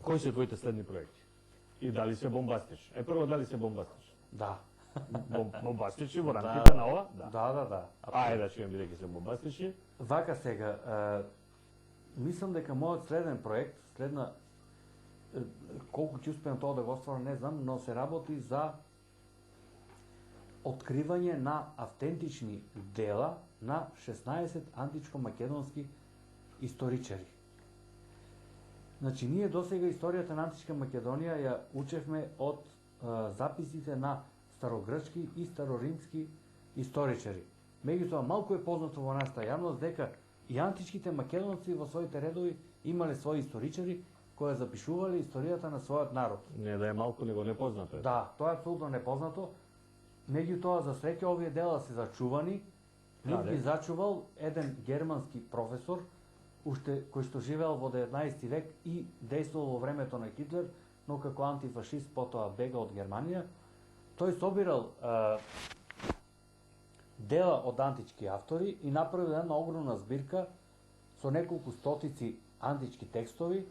Кои се твоите следни проекти? И дали се бомбастични? Прво, дали се бомбастични? Да. Бомбастични во рамките на ова? Да. Ајде да чуем бидејќи се бомбастични. Вака сега, мислам дека мојот следен проект, колку ќе успеам тоа да го остварам, не знам, но се работи за откривање на автентични дела на 16 античко-македонски историчари. Значи, ние досега историјата на античка Македонија ја учевме од записите на старогрчки и староримски историчари. Меѓутоа, малку е познато во нашата јавност дека и античките македонци во своите редови имале своји историчари кои запишувале историјата на својот народ. Не да е малку, него непознато е. Да, тоа е апсолутно непознато. Меѓутоа, за среќа, овие дела се зачувани. Нив ги зачувал еден германски професор, кој што живеел во 19 век и действувал во времето на Хитлер, но како антифашист потоа бега од Германија. Тој собирал дела од антички автори и направил една огромна збирка со неколку стотици антички текстови,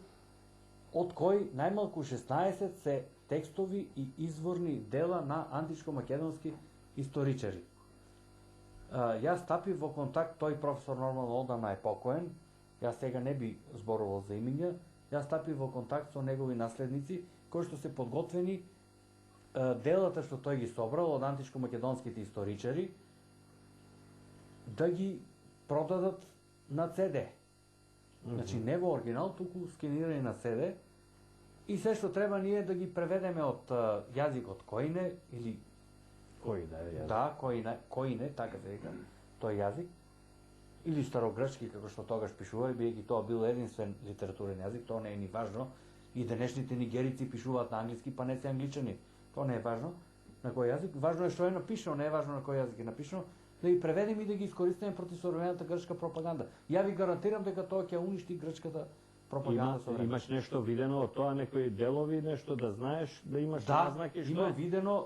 од кои најмалку 16 се текстови и изворни дела на античко-македонски историчари. Јас стапив во контакт, тој професор нормално одамна е покоен, јас сега не би зборувал за имиња, јас стапив во контакт со негови наследници, кои што се подготвени делата што тој ги собрал од античко-македонските историчари, да ги продадат на CD. Значи, не во оригинал, туку скенирани на CD, и се што треба ние да ги преведеме од јазикот коине, или Кој да е јазик? Да, коине, така се вика, тој јазик, или старогрчки, како што тогаш пишували, бидејќи тоа бил единствен литературен јазик, тоа не е ни важно. И денешните нигерици пишуваат на англиски, па не се англичани. Тоа не е важно на кој јазик. Важно е што е напишано, не е важно на кој јазик е напишано, да ги преведеме и да ги искористиме против современата грчка пропаганда. Ја ви гарантирам дека тоа ќе уништи грчката пропаганда со време. Имаш нешто видено од тоа, некои делови, нешто да знаеш, да имаш назнаки што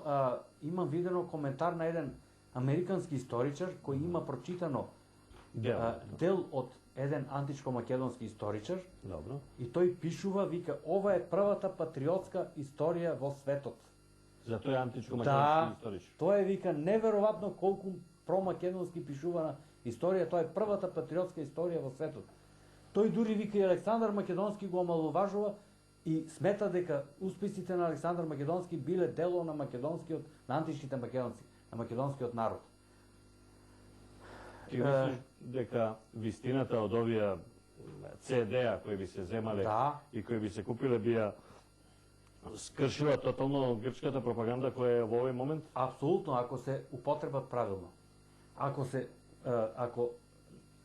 Да, имам видено коментар на еден американски историчар кој има прочитано дел од еден античко-македонски историчар. Добро. И тој пишува, вика, ова е првата патриотска историја во светот. За тој античко-македонски историчар. Тоа е, вика, неверојатно колку промакедонски пишувана историја, тоа е првата патриотска историја во светот. Тој дури, вика, и Александар Македонски го омалуважува и смета дека успесите на Александар Македонски биле дело на македонскиот, на античките македонци, на македонскиот народ. Ти мислиш дека вистината од овие CD-а кои би се земале и кои би се купиле би ја скршила тотално грчката пропаганда која е во овој момент? Апсолутно, ако се употребат правилно. Ако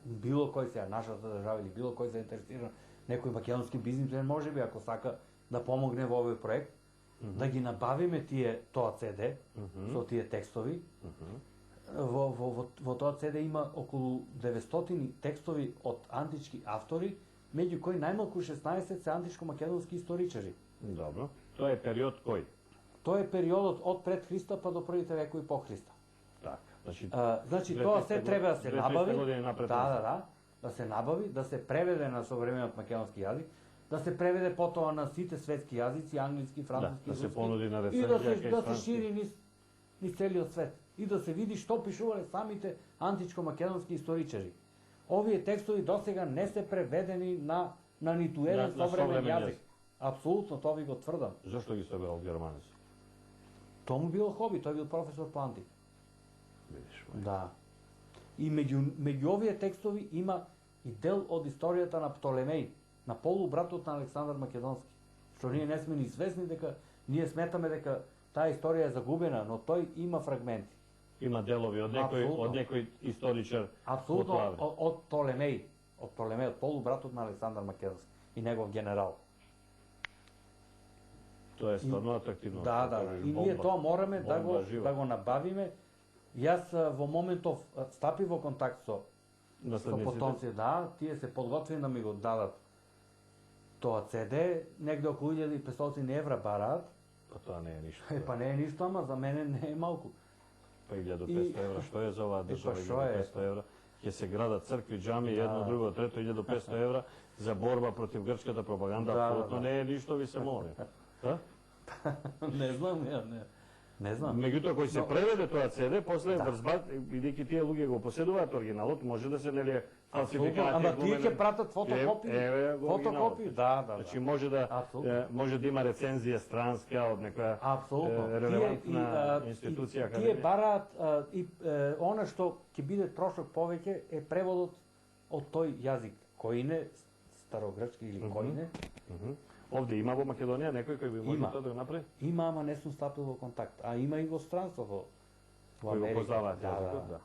било кој се, нашата држава или било кој се интересира некој македонски бизнисмен, може би, ако сака да помогне во овој проект, да ги набавиме тоа CD со тие текстови. Во тоа CD има околу 900 текстови од антички автори, меѓу кои најмалку 16 се античко-македонски историчари. Добро. Тоа е период кој? Тоа е периодот од пред Христа па до првите векови по Христа. Така. Значи тоа се треба да се набави. Да се набави, да се преведе на современиот македонски јазик, да се преведе потоа на сите светски јазици, англиски, француски, да се понуди на и да се шири низ целиот свет. И да се види што пишувале самите античко-македонски историчари. Овие текстови досега не се преведени на ниту еден современ јазик. Апсолутно, тоа ви го тврдам. Зошто ги собирал германец? Тоа му било хоби, тој бил професор по антика. Видиш, да. И меѓу овие текстови има и дел од историјата на Птолемеј, на полубратот на Александар Македонски. Што ние не сме ни свесни дека, ние сметаме дека таа историја е загубена, но тој има фрагменти. Има делови од некој историчар. Апсолутно, од Птолемеј, од полубратот на Александар Македонски и негов генерал. Тоа е стварно атрактивно. Да. И ние тоа мораме да го набавиме. Јас во моментов стапи во контакт со потомци, тие се подготвени да ми го дадат тоа CD, негде околу 1500 евра бараат. Па тоа не е ништо. Па не е ништо, ама за мене не е малку. Па 1500 евра, што е за оваа држава 1500 евра? Ќе се градат цркви, џами, едно, друго, трето, 1500 евра. за борба против грчката пропаганда, апсолутно не е ништо ви се моли. Не знам, не знам. Меѓутоа, кој се преведе тоа CD, после врзбат, бидејќи тие луѓе го поседуваат оригиналот, може да се нели фалсификати. Ама тие ќе пратат фотокопии. Фотокопии, да. Значи може да има рецензија странска од некоја релевантна институција. Тие бараат и она што ќе биде трошок повеќе е преводот од тој јазик, којне, старогрчки или којне. Овде има во Македонија некој кој би може тоа да го направи? Има, ама не сум стапил во контакт. А има и во странство во Америка. Кој го познаваат јазикот, да.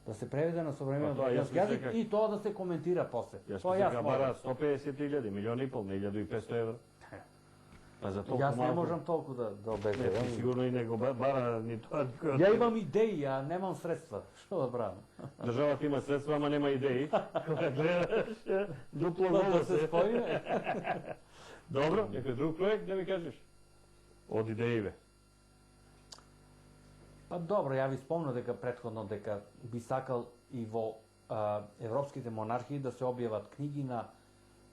Да се преведе на современ македонски јазик и тоа да се коментира после. Тоа јас бара 150.000, милион и пол, 1.500 евра. Па за толку јас не можам толку да обезбедам. Сигурно и не го бара ни тоа. Ја имам идеи, а немам средства. Што да правам? Државата има средства, ама нема идеи. Кога гледаш, дупло да се споиме. Добро, некој друг проект да ми кажеш? Од идеи бе. Па добро, ја ви спомнав дека претходно дека би сакал и во европските монархии да се објават книги на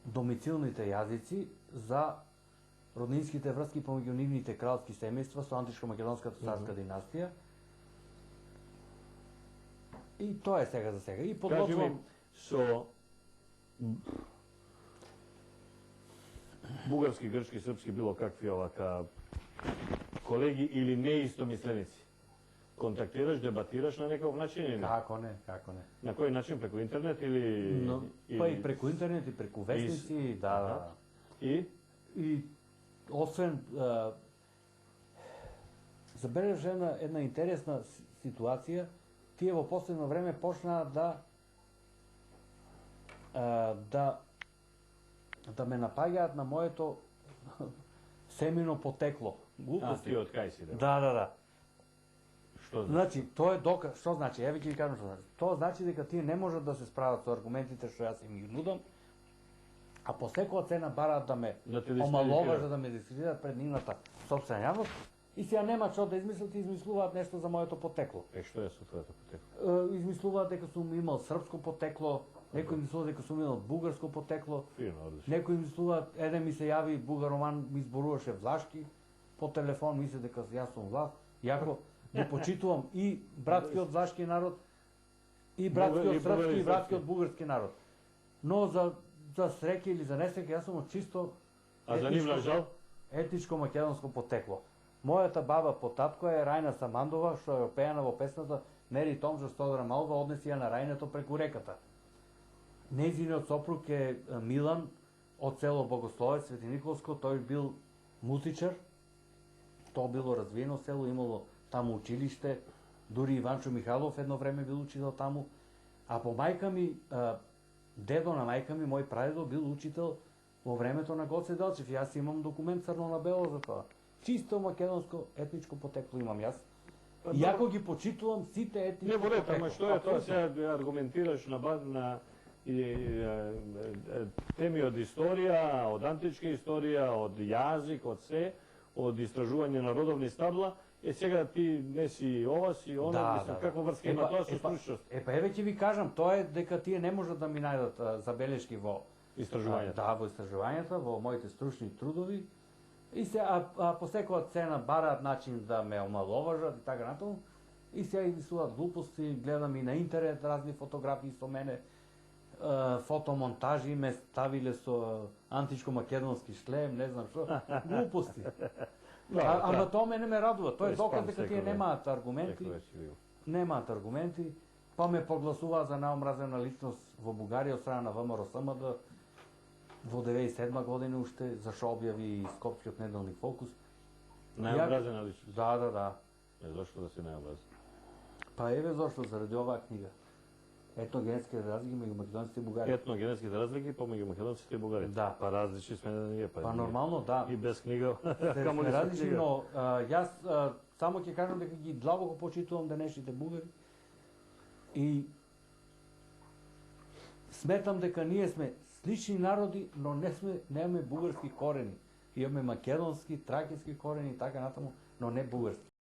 домицилните јазици за роднинските врски помеѓу нивните кралски семејства со античко-македонската царска династија. И тоа е сега за сега. И подготвувам со бугарски, грчки, српски, било какви овака колеги или неистомисленици. Контактираш, дебатираш на некој начин или не? Како не. На кој начин, преку интернет или... Па и преку интернет и преку вестници, да. И освен забележа една интересна ситуација, тие во последно време почнаа да ме напаѓаат на моето семено потекло. Глупости. Ти од кај си? Да. Што значи? Тоа е доказ. Што значи? Еве ќе ви кажам што значи. Тоа значи дека тие не можат да се справат со аргументите што јас им ги нудам, а по секоја цена бараат да ме омаловажат, да ме дискредитираат пред нивната сопствена јавност. И сега нема што да измислат, измислуваат нешто за моето потекло. Што е со твоето потекло? Измислуваат дека сум имал српско потекло, некој измислува дека сум имал бугарско потекло. Некој измислуваат, еден ми се јави бугароман, ми зборуваше влашки по телефон, мисли дека јас сум влас. Јако го почитувам и братскиот влашки народ, и братскиот српски, и братскиот бугарски народ. Но за среќа или за несреќа, јас сум од чисто етничко македонско потекло. Мојата баба по татко е Рајна Самандова, што е опејана во песната Нери Томжа Стодра Малва, однеси ја на рајнето преку реката. Нејзиниот сопруг е Милан од село Богословец, Свети Николско, тој бил музичар, тоа било развиено село, имало таму училиште, дури Иванчо Михайлов едно време бил учител таму, а по мајка ми, дедо на мајка ми, мој прадедо бил учител во времето на Гоце Делчев. Јас имам документ црно на бело за тоа. Чисто македонско етничко потекло имам јас. Иако ги почитувам сите етнички потекло. Не, ама што е тоа сега аргументираш на теми од историја, од античка историја, од јазик, од се, од истражување на родовни стабла, сега ти не си ова, си она, мислам, какво врска има тоа со стручност? Па еве ќе ви кажам, тоа е дека тие не можат да ми најдат забелешки во истражувањата. Да, во истражувањата, во моите стручни трудови. И се, по секоја цена бараат начин да ме омаловажат и така натаму. И сега измислуваат глупости, гледам и на интернет разни фотографии со мене, фотомонтажи ме ставиле со античко-македонски шлем, не знам што, глупости. Ама тоа мене ме радува, тоа е доказ дека тие немаат аргументи, па ме прогласуваат за најомразена личност во Бугарија од страна на ВМРО СМД во 97 година уште, зашо објави Скопскиот неделник Фокус. Најомразена личност? Да. Зошто да си најомразен? Па еве зошто, заради оваа книга. Етногенетските разлики меѓу македонците и бугарите. Етногенетските разлики помеѓу македонците и бугарите. Да. Па различни сме да ние. Па нормално, да. И без книга. Сме различни, но јас само ќе кажам дека ги длабоко почитувам денешните бугари и сметам дека ние сме слични народи, но немаме бугарски корени. Имаме македонски, тракијски корени и така натаму, но не бугарски.